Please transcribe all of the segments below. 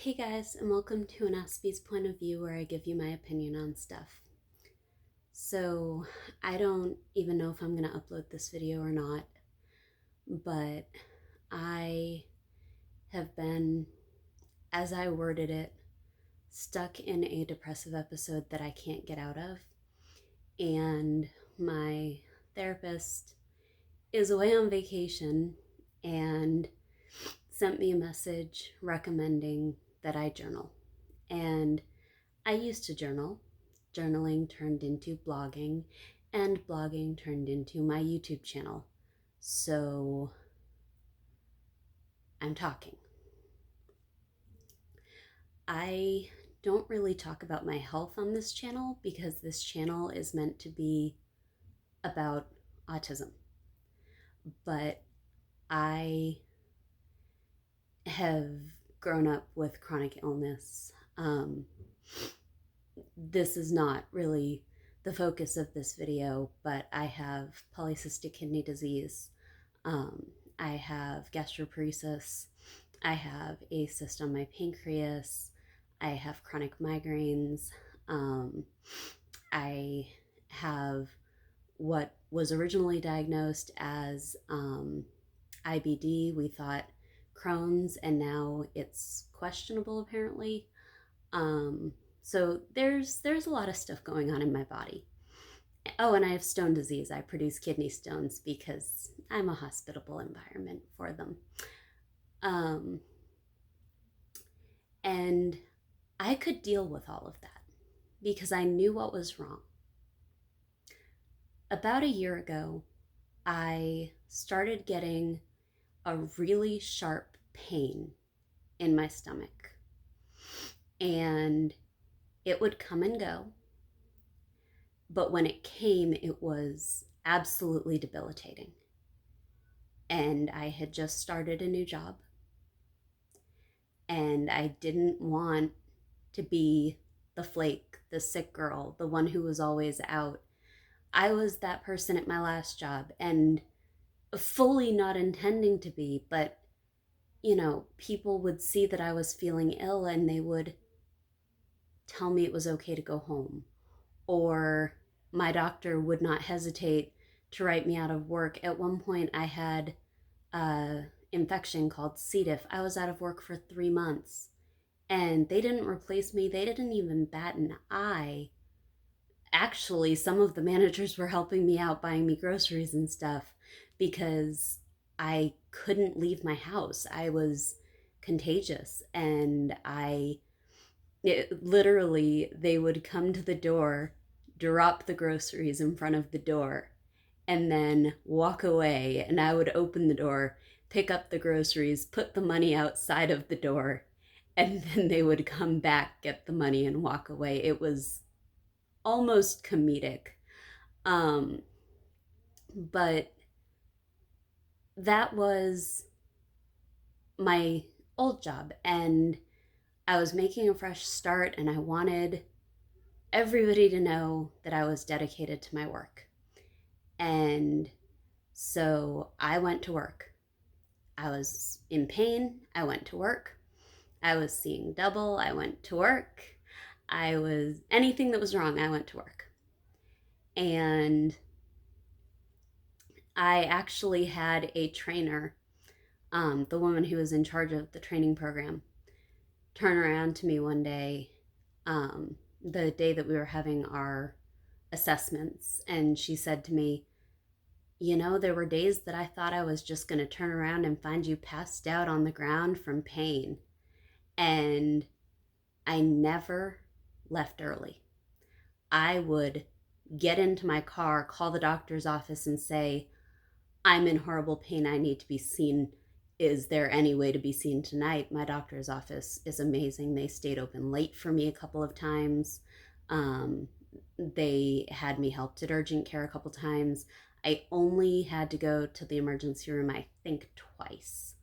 Hey guys, and welcome to an Aspie's Point of View where I give you my opinion on stuff. So, I don't even know if I'm going to upload this video or not, but I have been, as I worded it, stuck in a depressive episode that I can't get out of. And my therapist is away on vacation and sent me a message recommending that I journal. And I used to journal. Journaling turned into blogging, and blogging turned into my YouTube channel. So I'm talking. I don't really talk about my health on this channel because this channel is meant to be about autism. But I have grown up with chronic illness. This is not really the focus of this video, but I have polycystic kidney disease. I have gastroparesis. I have a cyst on my pancreas. I have chronic migraines. I have what was originally diagnosed as IBD. We thought Crohn's, and now it's questionable apparently. So there's a lot of stuff going on in my body. Oh, and I have stone disease. I produce kidney stones because I'm a hospitable environment for them. And I could deal with all of that because I knew what was wrong. About a year ago, I started getting a really sharp pain in my stomach. And it would come and go. But when it came, it was absolutely debilitating. And I had just started a new job. And I didn't want to be the flake, the sick girl, the one who was always out. I was that person at my last job, and fully not intending to be, but people would see that I was feeling ill and they would tell me it was okay to go home. Or my doctor would not hesitate to write me out of work. At one point, I had an infection called C. diff. I was out of work for 3 months, and they didn't replace me. They didn't even bat an eye. Actually, some of the managers were helping me out, buying me groceries and stuff, because I couldn't leave my house. I was contagious, and literally, they would come to the door, drop the groceries in front of the door, and then walk away. And I would open the door, pick up the groceries, put the money outside of the door, and then they would come back, get the money, and walk away. It was almost comedic. But that was my old job, and I was making a fresh start, and I wanted everybody to know that I was dedicated to my work. And so I went to work. I was in pain. I went to work. I was seeing double. I went to work. Anything that was wrong, I went to work. And I actually had a trainer, the woman who was in charge of the training program, turn around to me one day, the day that we were having our assessments, and she said to me, there were days that I thought I was just going to turn around and find you passed out on the ground from pain. And I never left early. I would get into my car, call the doctor's office, and say, I'm in horrible pain. I need to be seen. Is there any way to be seen tonight? My doctor's office is amazing. They stayed open late for me a couple of times. They had me helped at urgent care a couple times. I only had to go to the emergency room, I think, twice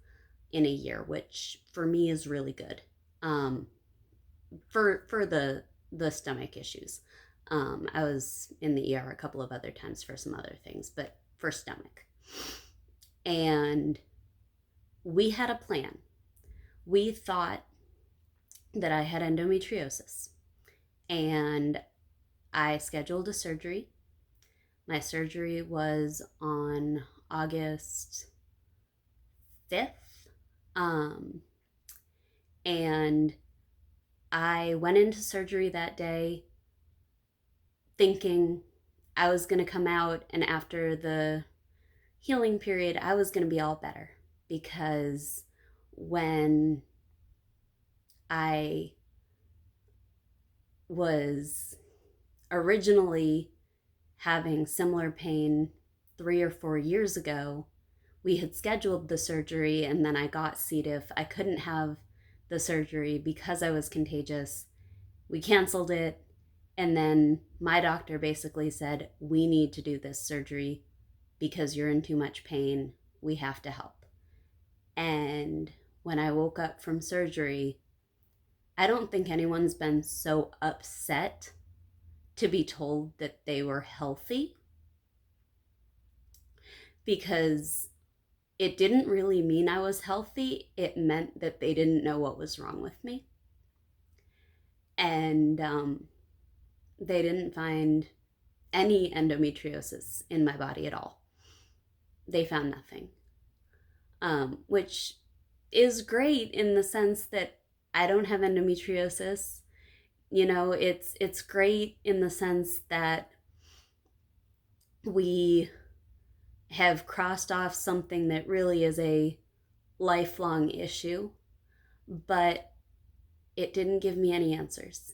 in a year, which for me is really good. For the stomach issues. I was in the ER a couple of other times for some other things, but for stomach. And we had a plan. We thought that I had endometriosis. And I scheduled a surgery. My surgery was on August 5th. Um, and I went into surgery that day thinking I was going to come out, and after the healing period, I was going to be all better. Because when I was originally having similar pain 3 or 4 years ago, we had scheduled the surgery, and then I got C. diff. I couldn't have the surgery because I was contagious. We canceled it. And then my doctor basically said, we need to do this surgery because you're in too much pain. We have to help. And when I woke up from surgery, I don't think anyone's been so upset to be told that they were healthy, because it didn't really mean I was healthy. It meant that they didn't know what was wrong with me. And they didn't find any endometriosis in my body at all. They found nothing, which is great in the sense that I don't have endometriosis. It's great in the sense that we have crossed off something that really is a lifelong issue, but it didn't give me any answers.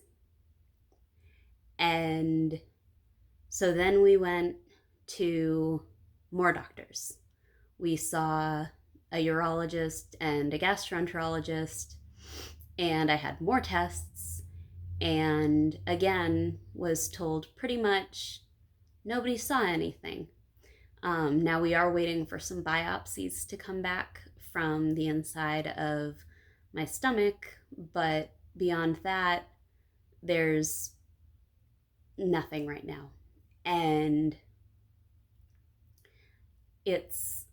And so then we went to more doctors. We saw a urologist and a gastroenterologist, and I had more tests, and again was told pretty much nobody saw anything. Now we are waiting for some biopsies to come back from the inside of my stomach, but beyond that, there's nothing right now. And it's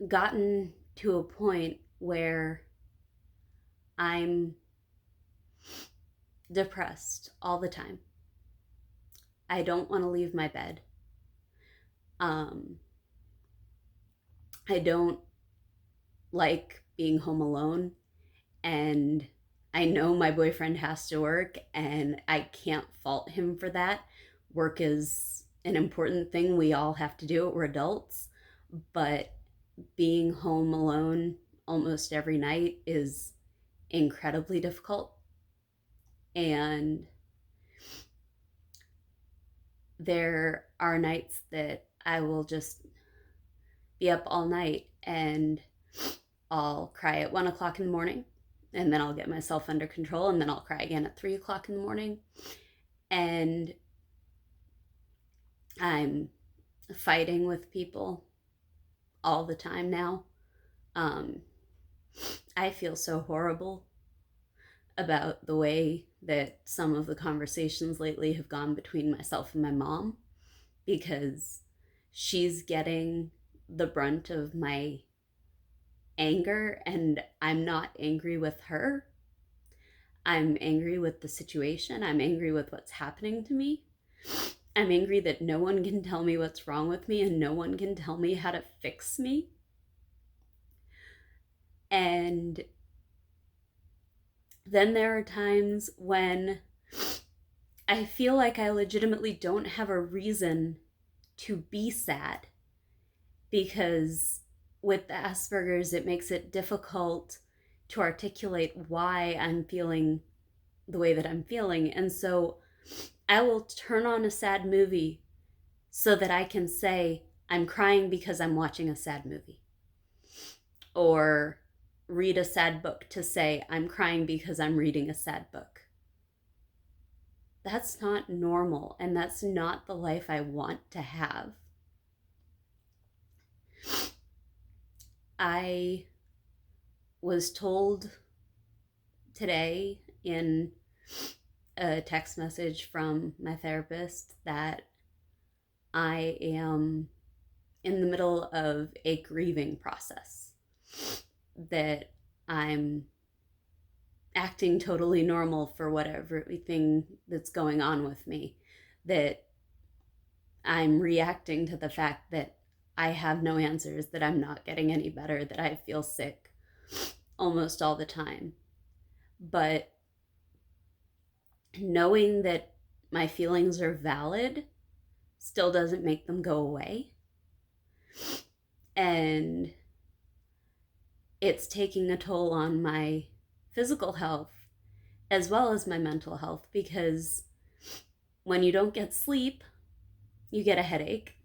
gotten to a point where I'm depressed all the time. I don't want to leave my bed. I don't like being home alone, and I know my boyfriend has to work, and I can't fault him for that. Work is an important thing we all have to do. We're adults, but being home alone almost every night is incredibly difficult. And there are nights that I will just be up all night, and I'll cry at 1 o'clock in the morning, and then I'll get myself under control, and then I'll cry again at 3 o'clock in the morning. And I'm fighting with people all the time now. I feel so horrible about the way that some of the conversations lately have gone between myself and my mom, because she's getting the brunt of my anger, and I'm not angry with her. I'm angry with the situation. I'm angry with what's happening to me. I'm angry that no one can tell me what's wrong with me, and no one can tell me how to fix me. And then there are times when I feel like I legitimately don't have a reason to be sad, because with the Aspergers, it makes it difficult to articulate why I'm feeling the way that I'm feeling. And so I will turn on a sad movie so that I can say, I'm crying because I'm watching a sad movie. Or read a sad book to say, I'm crying because I'm reading a sad book. That's not normal, and that's not the life I want to have. I was told today in a text message from my therapist that I am in the middle of a grieving process, that I'm acting totally normal for whatever everything that's going on with me, that I'm reacting to the fact that I have no answers, that I'm not getting any better, that I feel sick almost all the time. But knowing that my feelings are valid still doesn't make them go away. And it's taking a toll on my physical health as well as my mental health, because when you don't get sleep, you get a headache.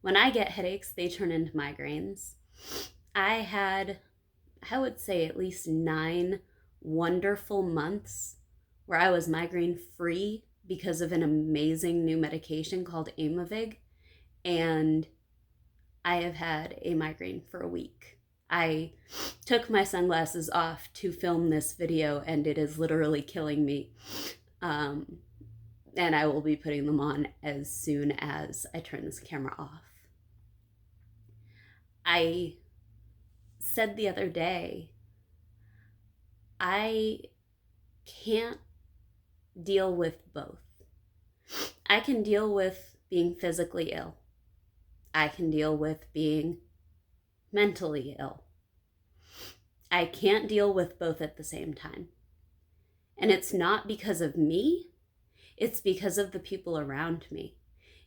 When I get headaches, they turn into migraines. I had, I would say, at least 9 wonderful months where I was migraine free because of an amazing new medication called Aimovig. And I have had a migraine for a week. I took my sunglasses off to film this video, and it is literally killing me. And I will be putting them on as soon as I turn this camera off. I said the other day, I can't deal with both. I can deal with being physically ill. I can deal with being mentally ill. I can't deal with both at the same time. And it's not because of me, it's because of the people around me.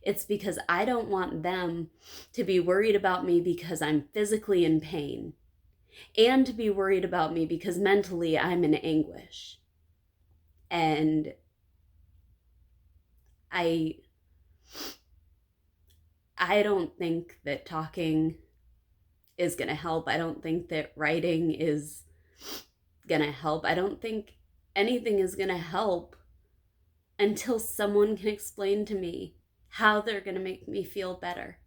It's because I don't want them to be worried about me because I'm physically in pain, and to be worried about me because mentally I'm in anguish. And I don't think that talking is going to help. I don't think that writing is going to help. I don't think anything is going to help until someone can explain to me how they're going to make me feel better.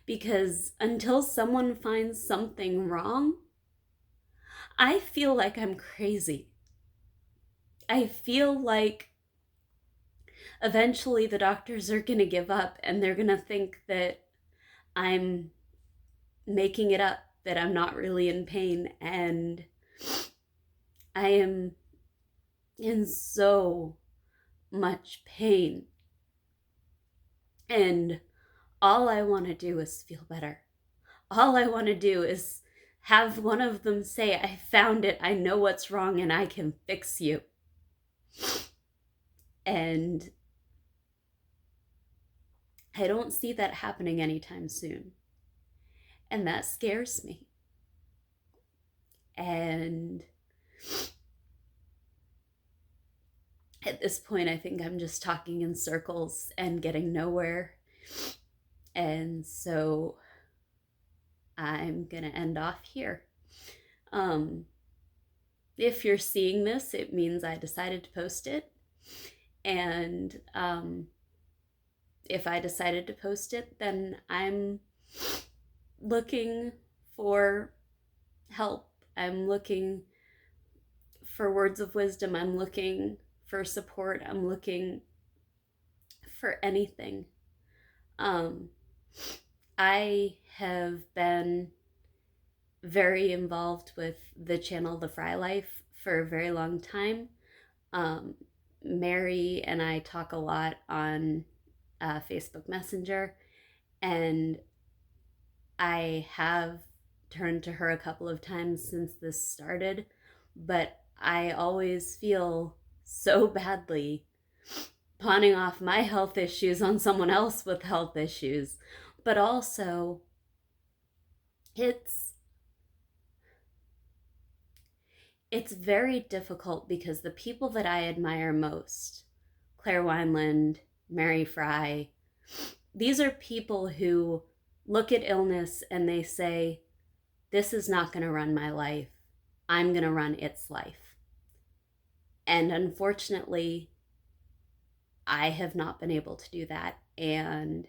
Because until someone finds something wrong, I feel like I'm crazy. I feel like eventually the doctors are going to give up, and they're going to think that I'm making it up, that I'm not really in pain. And I am in so much pain. And all I want to do is feel better. All I want to do is have one of them say, I found it, I know what's wrong, and I can fix you. And I don't see that happening anytime soon. And that scares me. And at this point, I think I'm just talking in circles and getting nowhere. And so I'm going to end off here. If you're seeing this, it means I decided to post it. And if I decided to post it, then I'm looking for help. I'm looking for words of wisdom. I'm looking for support. I'm looking for anything. I have been very involved with the channel The Fry Life for a very long time. Mary and I talk a lot on Facebook Messenger, and I have turned to her a couple of times since this started, but I always feel so badly pawning off my health issues on someone else with health issues. But also, it's very difficult because the people that I admire most, Claire Wineland, Mary Fry, these are people who look at illness and they say, this is not going to run my life. I'm going to run its life. And unfortunately, I have not been able to do that. And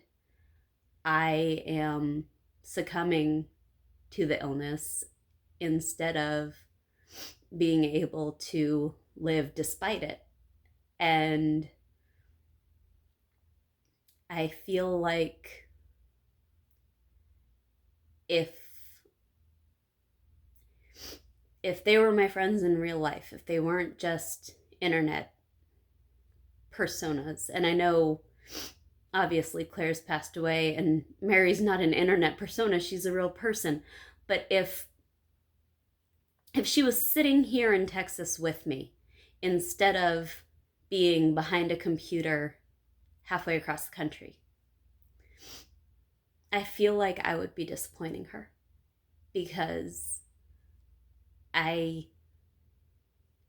I am succumbing to the illness instead of being able to live despite it. And I feel like if if they were my friends in real life, if they weren't just internet personas. And I know obviously Claire's passed away and Mary's not an internet persona, she's a real person. But if she was sitting here in Texas with me instead of being behind a computer halfway across the country, I feel like I would be disappointing her, because I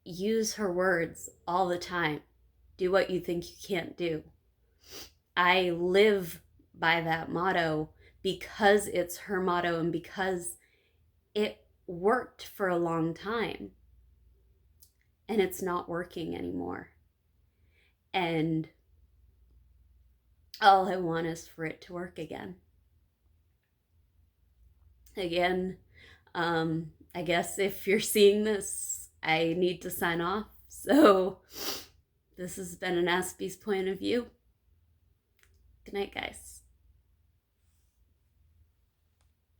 use her words all the time. Do what you think you can't do. I live by that motto because it's her motto and because it worked for a long time, and it's not working anymore. And all I want is for it to work again. I guess if you're seeing this, I need to sign off. So this has been an Aspie's point of view. Good night, guys.